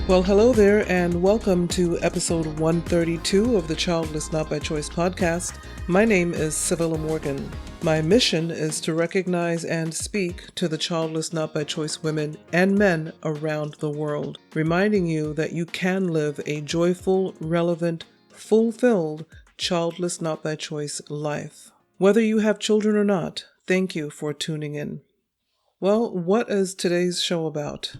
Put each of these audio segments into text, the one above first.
Well, hello there, and welcome to episode 132 of the Childless Not by Choice podcast. My name is Civilla Morgan. My mission is to recognize and speak to the childless not by choice women and men around the world, reminding you that you can live a joyful, relevant, fulfilled, childless not by choice life. Whether you have children or not, thank you for tuning in. Well, what is today's show about?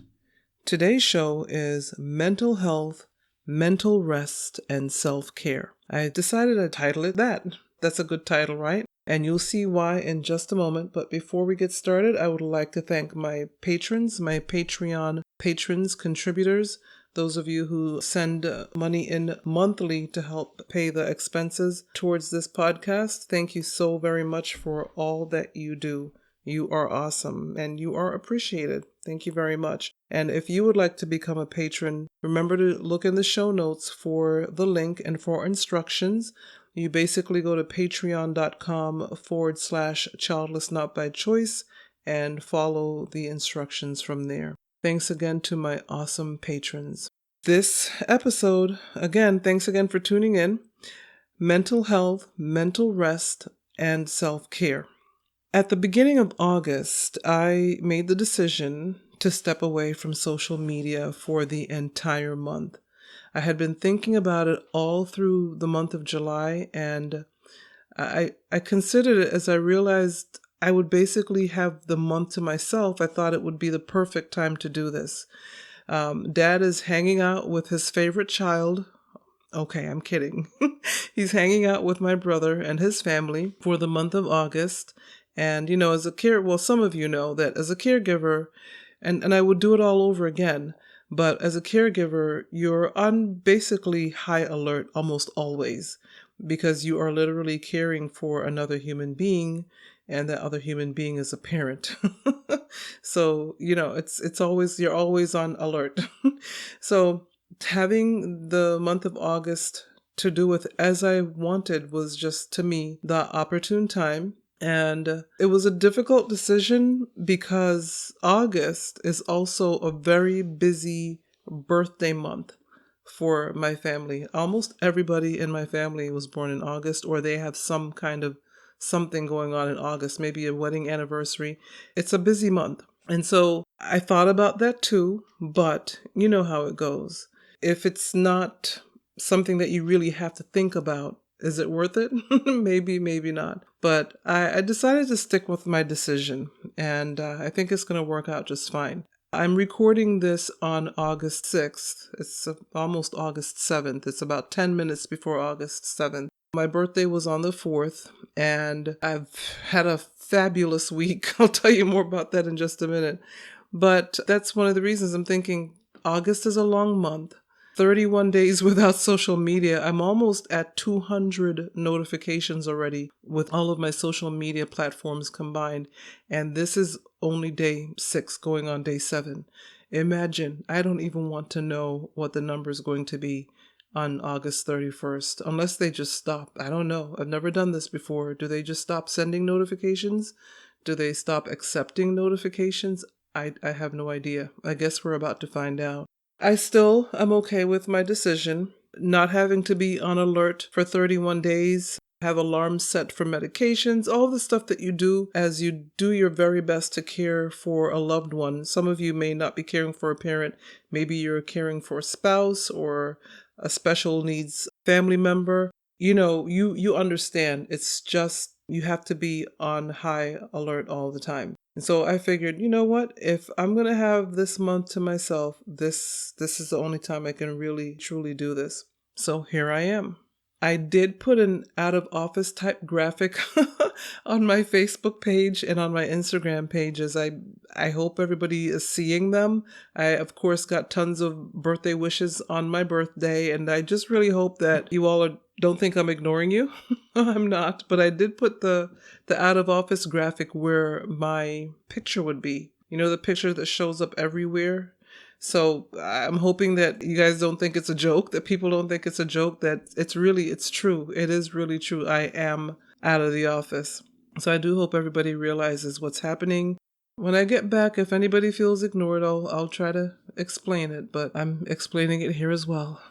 Today's show is mental health, mental rest, and self-care. I decided to title it that. That's a good title, right? And you'll see why in just a moment. But before we get started, I would like to thank my patrons, my Patreon patrons, contributors, those of you who send money in monthly to help pay the expenses towards this podcast. Thank you so very much for all that you do. You are awesome and you are appreciated. Thank you very much. And if you would like to become a patron, remember to look in the show notes for the link and for instructions. You basically go to patreon.com/childless not by choice and follow the instructions from there. Thanks again to my awesome patrons. This episode, again, thanks again for tuning in. Mental health, mental rest, and self-care. At the beginning of August, I made the decision to step away from social media for the entire month. I had been thinking about it all through the month of July, and I considered it as I realized I would basically have the month to myself. I thought it would be the perfect time to do this. Dad is hanging out with his favorite child. Okay, I'm kidding. He's hanging out with my brother and his family for the month of August. And, as a some of you know that as a caregiver, and I would do it all over again, but as a caregiver, you're on basically high alert almost always because you are literally caring for another human being, and that other human being is a parent. So, it's always, you're always on alert. So having the month of August to do with as I wanted was just, to me, the opportune time. And it was a difficult decision because August is also a very busy birthday month for my family. Almost everybody in my family was born in August, or they have some kind of something going on in August, maybe a wedding anniversary. It's a busy month. And so I thought about that too, but you know how it goes. If it's not something that you really have to think about, is it worth it? Maybe, maybe not. But I decided to stick with my decision, and I think it's going to work out just fine. I'm recording this on August 6th. It's almost August 7th. It's about 10 minutes before August 7th. My birthday was on the 4th, and I've had a fabulous week. I'll tell you more about that in just a minute. But that's one of the reasons I'm thinking August is a long month. 31 days without social media. I'm almost at 200 notifications already with all of my social media platforms combined. And this is only day 6 going on day 7. Imagine, I don't even want to know what the number is going to be on August 31st, unless they just stop. I don't know. I've never done this before. Do they just stop sending notifications? Do they stop accepting notifications? I have no idea. I guess we're about to find out. I still am okay with my decision, not having to be on alert for 31 days, have alarms set for medications, all the stuff that you do as you do your very best to care for a loved one. Some of you may not be caring for a parent. Maybe you're caring for a spouse or a special needs family member. You understand. It's just you have to be on high alert all the time. And so I figured, you know what? If I'm going to have this month to myself, this is the only time I can really, truly do this. So here I am. I did put an out of office type graphic on my Facebook page and on my Instagram pages. I hope everybody is seeing them. I, of course, got tons of birthday wishes on my birthday, and I just really hope that you all don't think I'm ignoring you. I'm not, but I did put the out of office graphic where my picture would be. The picture that shows up everywhere. So I'm hoping that you guys don't think it's a joke, that people don't think it's a joke, that it's true. It is really true. I am out of the office. So I do hope everybody realizes what's happening. When I get back, if anybody feels ignored, I'll try to explain it, but I'm explaining it here as well.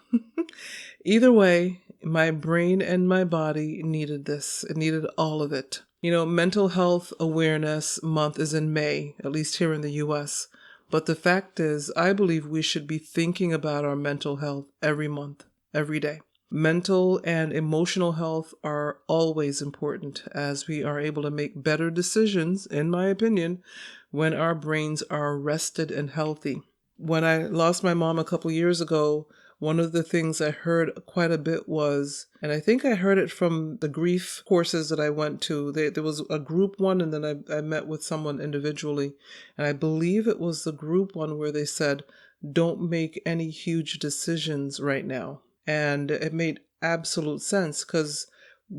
Either way, my brain and my body needed this. It needed all of it. Mental Health Awareness Month is in May, at least here in the US. But the fact is, I believe we should be thinking about our mental health every month, every day. Mental and emotional health are always important as we are able to make better decisions, in my opinion, when our brains are rested and healthy. When I lost my mom a couple years ago, one of the things I heard quite a bit was, and I think I heard it from the grief courses that I went to. There was a group one, and then I met with someone individually. And I believe it was the group one where they said, don't make any huge decisions right now. And it made absolute sense because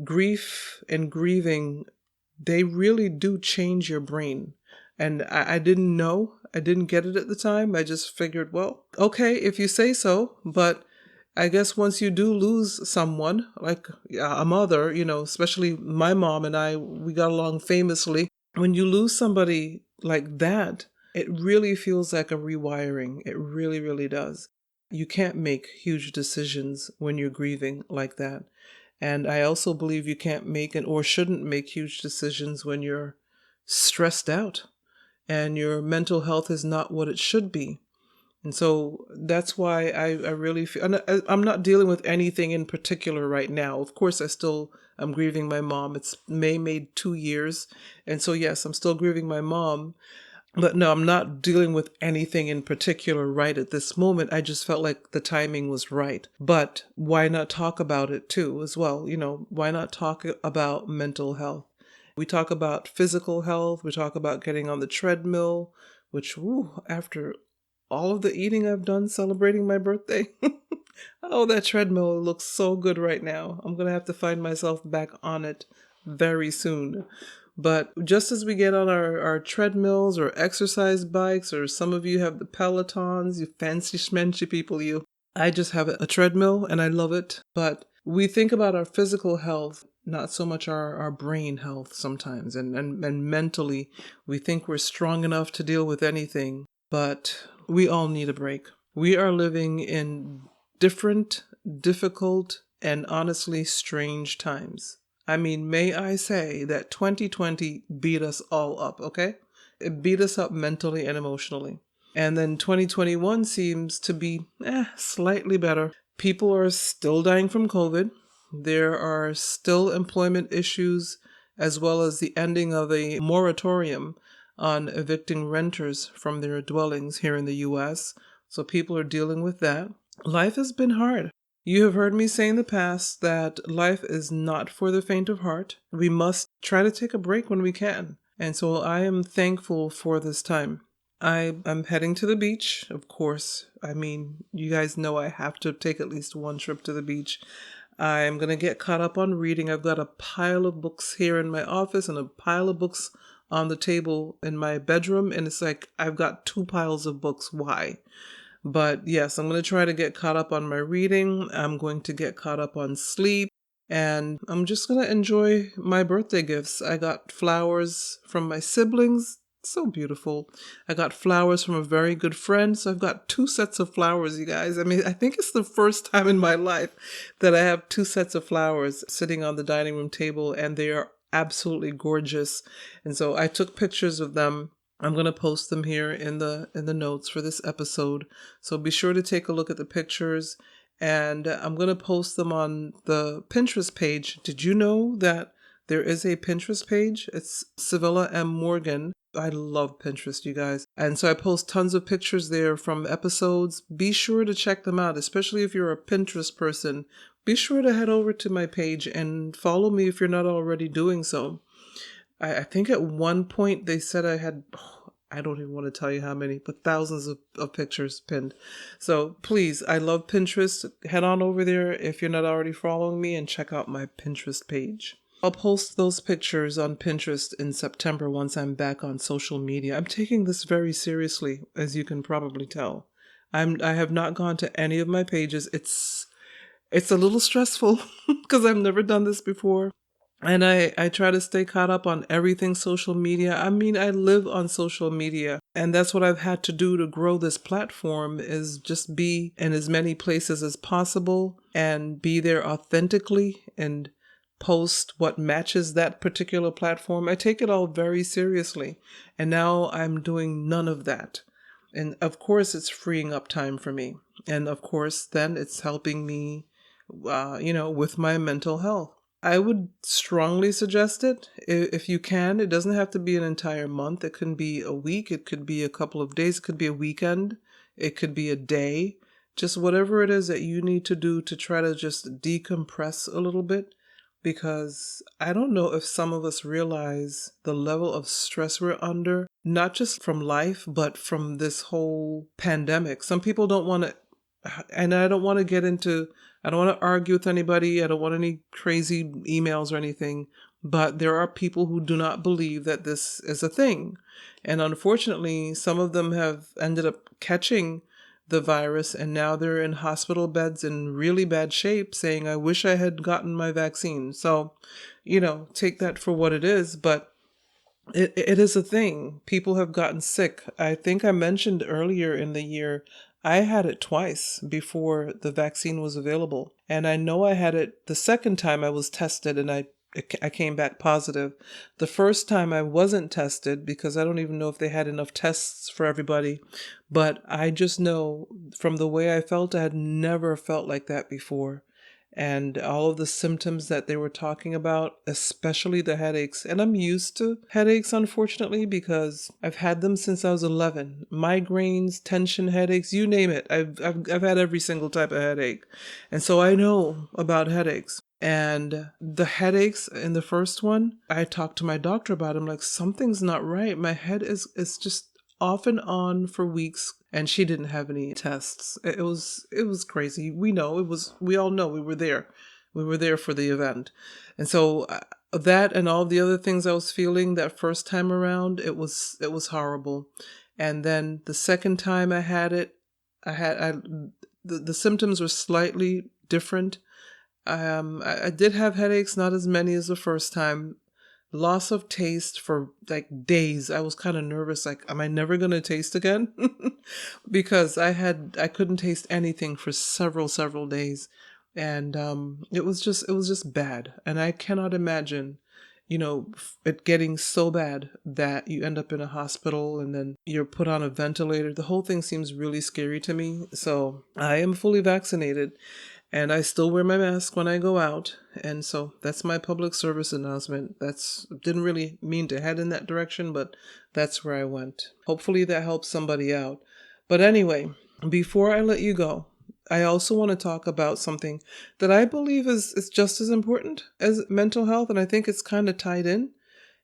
grief and grieving, they really do change your brain. And I didn't know. I didn't get it at the time. I just figured, well, okay, if you say so. But I guess once you do lose someone, like a mother, especially my mom and I, we got along famously. When you lose somebody like that, it really feels like a rewiring. It really, really does. You can't make huge decisions when you're grieving like that. And I also believe you can't make or shouldn't make huge decisions when you're stressed out and your mental health is not what it should be. And so that's why I really feel, and I'm not dealing with anything in particular right now. Of course, I'm grieving my mom. It's May made 2 years. And so, yes, I'm still grieving my mom. But no, I'm not dealing with anything in particular right at this moment. I just felt like the timing was right. But why not talk about it too as well? Why not talk about mental health? We talk about physical health. We talk about getting on the treadmill, which, after all of the eating I've done celebrating my birthday, oh, that treadmill looks so good right now. I'm going to have to find myself back on it very soon. But just as we get on our treadmills or exercise bikes, or some of you have the Pelotons, you fancy schmancy people, I just have a treadmill and I love it. But we think about our physical health, not so much our brain health sometimes. And mentally, we think we're strong enough to deal with anything. But we all need a break. We are living in different, difficult, and honestly strange times. I mean, may I say that 2020 beat us all up, okay? It beat us up mentally and emotionally. And then 2021 seems to be slightly better. People are still dying from COVID. There are still employment issues, as well as the ending of a moratorium on evicting renters from their dwellings here in the US. So people are dealing with that. Life has been hard. You have heard me say in the past that life is not for the faint of heart. We must try to take a break when we can. And so I am thankful for this time. I am heading to the beach, of course. I mean, you guys know I have to take at least one trip to the beach. I'm going to get caught up on reading. I've got a pile of books here in my office and a pile of books on the table in my bedroom. And it's like I've got 2 piles of books. Why? But yes, I'm going to try to get caught up on my reading. I'm going to get caught up on sleep. And I'm just going to enjoy my birthday gifts. I got flowers from my siblings. So beautiful. I got flowers from a very good friend. So I've got 2 sets of flowers, you guys. I mean, I think it's the first time in my life that I have 2 sets of flowers sitting on the dining room table, and they are absolutely gorgeous. And so I took pictures of them. I'm going to post them here in the notes for this episode. So be sure to take a look at the pictures, and I'm going to post them on the Pinterest page. Did you know that there is a Pinterest page? It's Civilla Morgan. I love Pinterest, you guys. And so I post tons of pictures there from episodes. Be sure to check them out, especially if you're a Pinterest person. Be sure to head over to my page and follow me if you're not already doing so. I think at one point they said I had, I don't even want to tell you how many, but thousands of pictures pinned. So please, I love Pinterest. Head on over there if you're not already following me and check out my Pinterest page. I'll post those pictures on Pinterest in September once I'm back on social media. I'm taking this very seriously, as you can probably tell. I have not gone to any of my pages. It's a little stressful because I've never done this before. And I try to stay caught up on everything social media. I mean, I live on social media, and that's what I've had to do to grow this platform, is just be in as many places as possible and be there authentically and post what matches that particular platform. I take it all very seriously. And now I'm doing none of that. And of course, it's freeing up time for me. And of course, then it's helping me, with my mental health. I would strongly suggest it if you can. It doesn't have to be an entire month. It can be a week. It could be a couple of days. It could be a weekend. It could be a day. Just whatever it is that you need to do to try to just decompress a little bit. Because I don't know if some of us realize the level of stress we're under, not just from life, but from this whole pandemic. Some people don't want to, and I don't want to get into, I don't want to argue with anybody. I don't want any crazy emails or anything. But there are people who do not believe that this is a thing. And unfortunately, some of them have ended up catching the virus, and now they're in hospital beds in really bad shape, saying, I wish I had gotten my vaccine. So, take that for what it is. But it is a thing. People have gotten sick. I think I mentioned earlier in the year, I had it twice before the vaccine was available. And I know I had it the second time I was tested, and I came back positive. The first time I wasn't tested because I don't even know if they had enough tests for everybody. But I just know from the way I felt, I had never felt like that before. And all of the symptoms that they were talking about, especially the headaches. And I'm used to headaches, unfortunately, because I've had them since I was 11. Migraines, tension headaches, you name it. I've had every single type of headache. And so I know about headaches. And the headaches in the first one, I talked to my doctor about it. I'm like, something's not right. My head is just off and on for weeks, and she didn't have any tests. It was crazy. We all know we were there. We were there for the event. And so that and all the other things I was feeling that first time around, it was horrible. And then the second time I had it, the symptoms were slightly different. I did have headaches, not as many as the first time. Loss of taste for like days. I was kind of nervous, like, am I never going to taste again? Because I couldn't taste anything for several days. And it was just bad. And I cannot imagine, it getting so bad that you end up in a hospital and then you're put on a ventilator. The whole thing seems really scary to me. So I am fully vaccinated. And I still wear my mask when I go out. And so that's my public service announcement. Didn't really mean to head in that direction, but that's where I went. Hopefully that helps somebody out. But anyway, before I let you go, I also want to talk about something that I believe is just as important as mental health. And I think it's kind of tied in.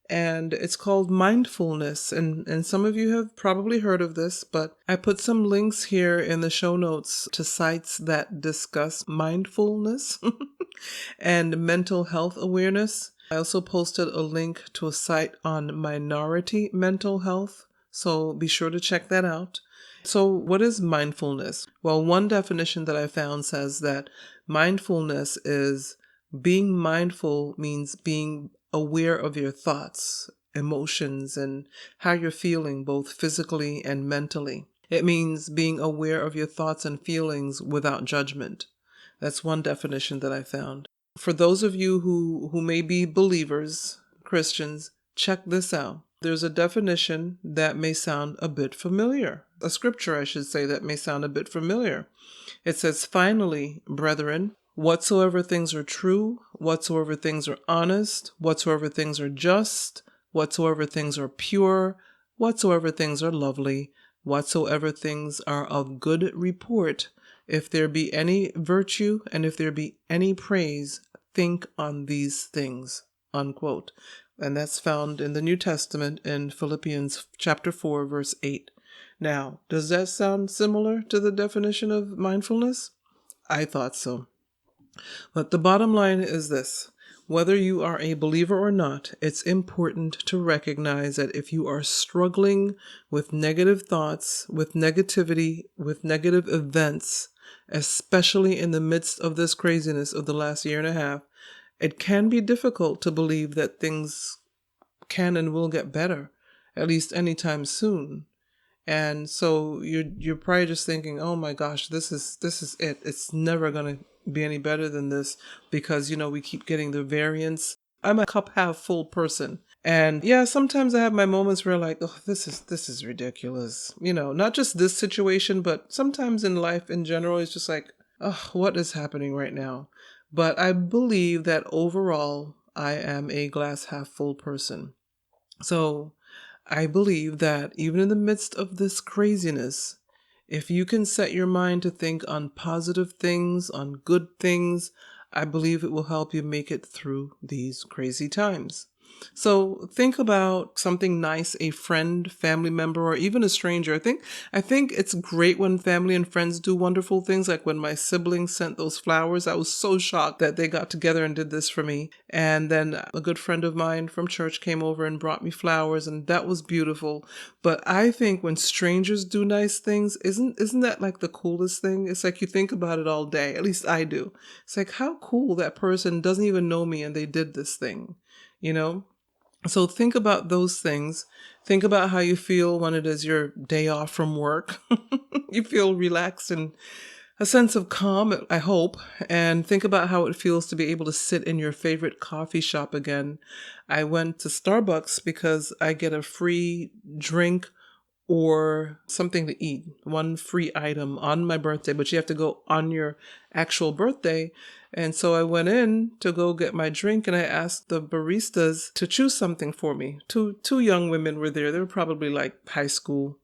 And it's called mindfulness. And some of you have probably heard of this, but I put some links here in the show notes to sites that discuss mindfulness and mental health awareness. I also posted a link to a site on minority mental health, so be sure to check that out. So what is mindfulness? Well, one definition that I found says that mindfulness is being mindful means being aware of your thoughts, emotions, and how you're feeling both physically and mentally. It means being aware of your thoughts and feelings without judgment. That's one definition that I found. For those of you who may be believers, Christians, check this out. There's a definition that may sound a bit familiar. A scripture, I should say, that may sound a bit familiar. It says, finally, brethren, whatsoever things are true, whatsoever things are honest, whatsoever things are just, whatsoever things are pure, whatsoever things are lovely, whatsoever things are of good report, if there be any virtue and if there be any praise, think on these things, unquote. And that's found in the New Testament in Philippians chapter 4, verse 8. Now, does that sound similar to the definition of mindfulness? I thought so. But the bottom line is this. Whether you are a believer or not, it's important to recognize that if you are struggling with negative thoughts, with negativity, with negative events, especially in the midst of this craziness of the last year and a half, it can be difficult to believe that things can and will get better, at least anytime soon. And so you're probably just thinking, oh my gosh, this is it. It's never gonna be any better than this because we keep getting the variants. I'm a cup half full person. And yeah, sometimes I have my moments where like, oh, this is ridiculous. Not just this situation, but sometimes in life in general, it's just like, oh, what is happening right now? But I believe that overall, I am a glass half full person. So I believe that even in the midst of this craziness, if you can set your mind to think on positive things, on good things, I believe it will help you make it through these crazy times. So think about something nice a friend, family member, or even a stranger. I think it's great when family and friends do wonderful things. Like when my siblings sent those flowers, I was so shocked that they got together and did this for me. And then a good friend of mine from church came over and brought me flowers, and that was beautiful. But I think when strangers do nice things, isn't that like the coolest thing? It's like you think about it all day. At least I do. It's like how cool that person doesn't even know me and they did this thing, you know? So think about those things. Think about how you feel when it is your day off from work. You feel relaxed and a sense of calm, I hope. And think about how it feels to be able to sit in your favorite coffee shop again. I went to Starbucks because I get a free drink or something to eat, one free item on my birthday, but you have to go on your actual birthday. And so I went in to go get my drink and I asked the baristas to choose something for me. Two young women were there. They were probably like high school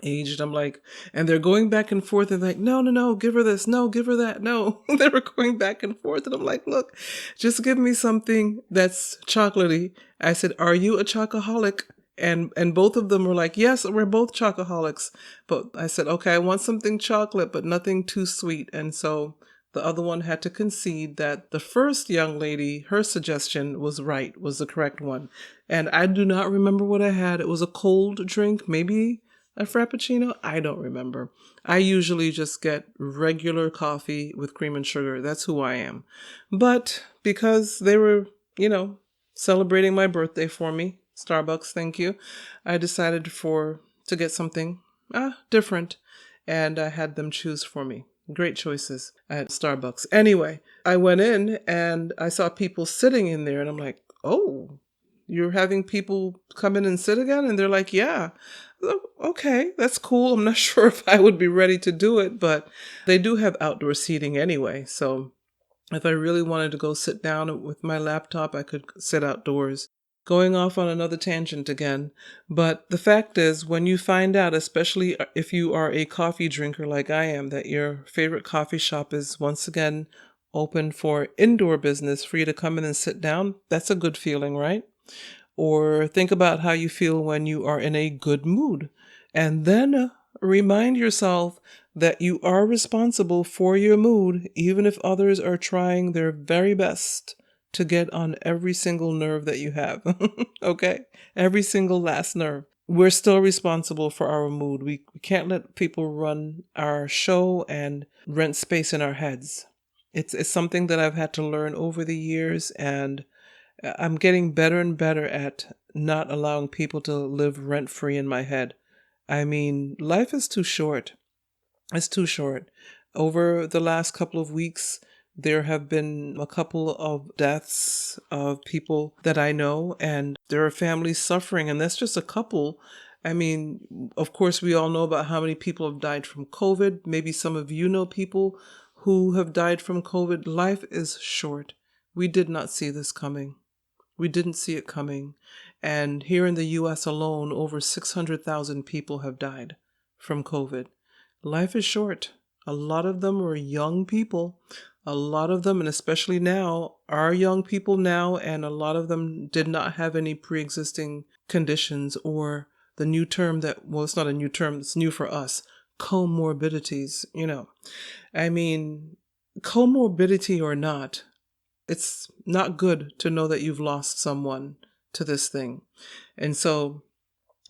aged. I'm like, and they're going back and forth and like, no, no, no, give her this. No, give her that. No, they were going back and forth. And I'm like, look, just give me something that's chocolatey. I said, are you a chocoholic? And both of them were like, yes, we're both chocoholics. But I said, okay, I want something chocolate, but nothing too sweet. And so the other one had to concede that the first young lady, her suggestion was right, was the correct one. And I do not remember what I had. It was a cold drink, maybe a frappuccino. I don't remember. I usually just get regular coffee with cream and sugar. That's who I am. But because they were, celebrating my birthday for me, Starbucks, thank you, I decided to get something different, and I had them choose for me. Great choices at Starbucks. Anyway, I went in and I saw people sitting in there and I'm like, oh, you're having people come in and sit again? And they're like, yeah. Oh, okay, that's cool. I'm not sure if I would be ready to do it, but they do have outdoor seating anyway. So if I really wanted to go sit down with my laptop, I could sit outdoors. Going off on another tangent again. But the fact is, when you find out, especially if you are a coffee drinker like I am, that your favorite coffee shop is once again open for indoor business for you to come in and sit down, that's a good feeling, right? Or think about how you feel when you are in a good mood. And then remind yourself that you are responsible for your mood, even if others are trying their very best to get on every single nerve that you have. Okay? Every single last nerve. We're still responsible for our mood. We can't let people run our show and rent space in our heads. It's something that I've had to learn over the years, and I'm getting better and better at not allowing people to live rent free in my head. I mean, life is too short. It's too short. Over the last couple of weeks, there have been a couple of deaths of people that I know, and there are families suffering, and that's just a couple. I mean, of course, we all know about how many people have died from COVID. Maybe some of you know people who have died from COVID. Life is short. We did not see this coming. We didn't see it coming. And here in the US alone, over 600,000 people have died from COVID. Life is short. A lot of them were young people. A lot of them, and especially now, are young people now, and a lot of them did not have any pre-existing conditions or the new term well, it's not a new term, it's new for us, comorbidities, I mean, comorbidity or not, it's not good to know that you've lost someone to this thing. And so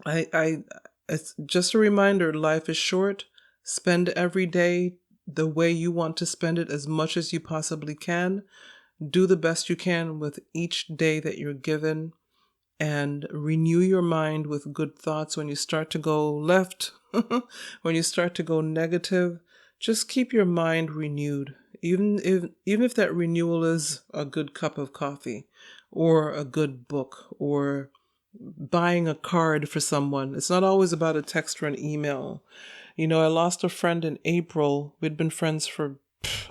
it's just a reminder, life is short. Spend every day the way you want to spend it as much as you possibly can. do the best you can with each day that you're given, and renew your mind with good thoughts. When you start to go left, when you start to go negative, just keep your mind renewed. Even if that renewal is a good cup of coffee or a good book or buying a card for someone. It's not always about a text or an email. I lost a friend in April. We'd been friends for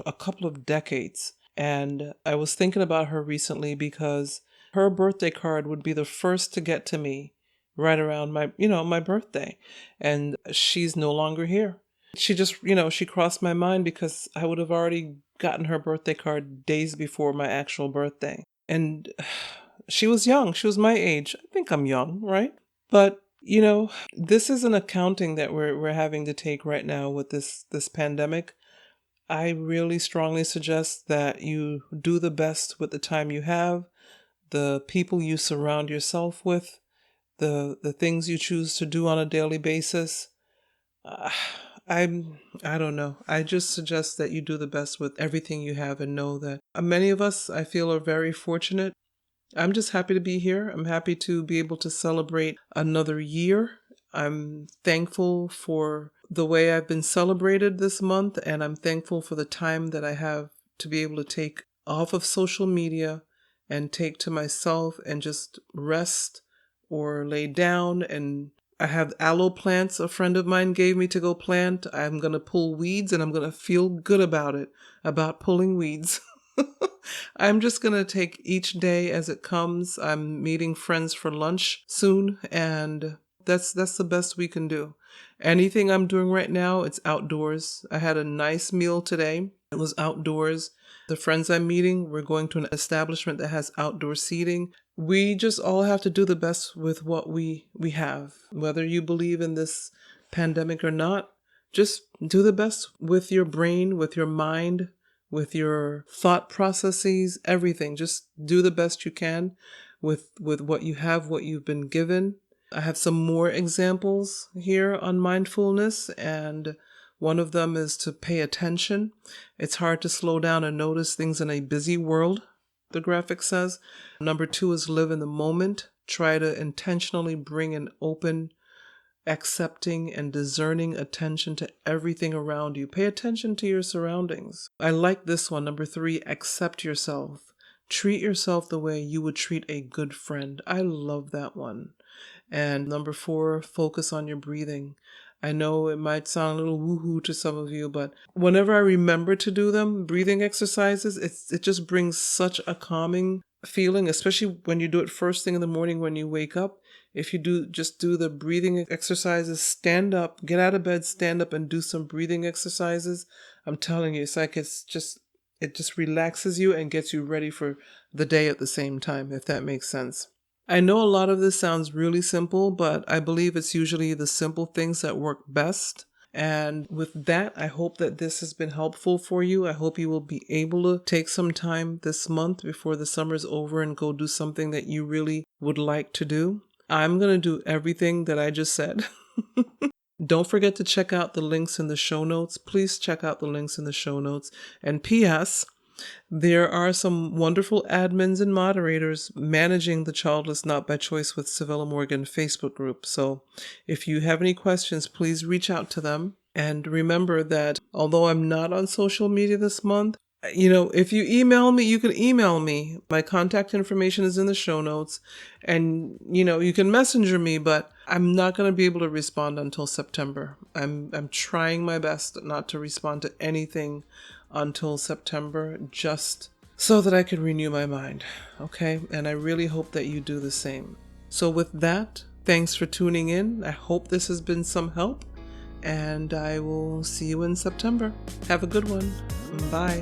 a couple of decades. And I was thinking about her recently because her birthday card would be the first to get to me right around my birthday. And she's no longer here. She just, she crossed my mind because I would have already gotten her birthday card days before my actual birthday. And she was young. She was my age. I think I'm young, right? But, this is an accounting that we're having to take right now with this pandemic. I really strongly suggest that you do the best with the time you have, the people you surround yourself with, the things you choose to do on a daily basis. I don't know. I just suggest that you do the best with everything you have and know that many of us, I feel, are very fortunate. I'm just happy to be here. I'm happy to be able to celebrate another year. I'm thankful for the way I've been celebrated this month, and I'm thankful for the time that I have to be able to take off of social media and take to myself and just rest or lay down. And I have aloe plants a friend of mine gave me to go plant. I'm going to pull weeds, and I'm going to feel good about it, about pulling weeds. I'm just going to take each day as it comes. I'm meeting friends for lunch soon, and that's the best we can do. Anything I'm doing right now, it's outdoors. I had a nice meal today. It was outdoors. The friends I'm meeting, we're going to an establishment that has outdoor seating. We just all have to do the best with what we have. Whether you believe in this pandemic or not, just do the best with your brain, with your mind, with your thought processes, everything. Just do the best you can with what you have, what you've been given. I have some more examples here on mindfulness, and one of them is to pay attention. It's hard to slow down and notice things in a busy world, the graphic says. Number 2 is live in the moment. Try to intentionally bring an open, accepting, and discerning attention to everything around you. Pay attention to your surroundings. I like this one. Number 3, accept yourself. Treat yourself the way you would treat a good friend. I love that one. And number 4, focus on your breathing. I know it might sound a little woohoo to some of you, but whenever I remember to do them, breathing exercises, it just brings such a calming feeling, especially when you do it first thing in the morning when you wake up. If you do the breathing exercises, stand up, get out of bed, stand up and do some breathing exercises. I'm telling you, it's like it just relaxes you and gets you ready for the day at the same time, if that makes sense. I know a lot of this sounds really simple, but I believe it's usually the simple things that work best. And with that, I hope that this has been helpful for you. I hope you will be able to take some time this month before the summer's over and go do something that you really would like to do. I'm going to do everything that I just said. Don't forget to check out the links in the show notes. Please check out the links in the show notes. And P.S., there are some wonderful admins and moderators managing the Childless Not by Choice with Civilla Morgan Facebook group. So if you have any questions, please reach out to them. And remember that although I'm not on social media this month, if you email me, you can email me. My contact information is in the show notes. And, you can messenger me, but I'm not going to be able to respond until September. I'm trying my best not to respond to anything until September, just so that I can renew my mind. Okay? And I really hope that you do the same. So with that, thanks for tuning in. I hope this has been some help. And I will see you in September. Have a good one. Bye.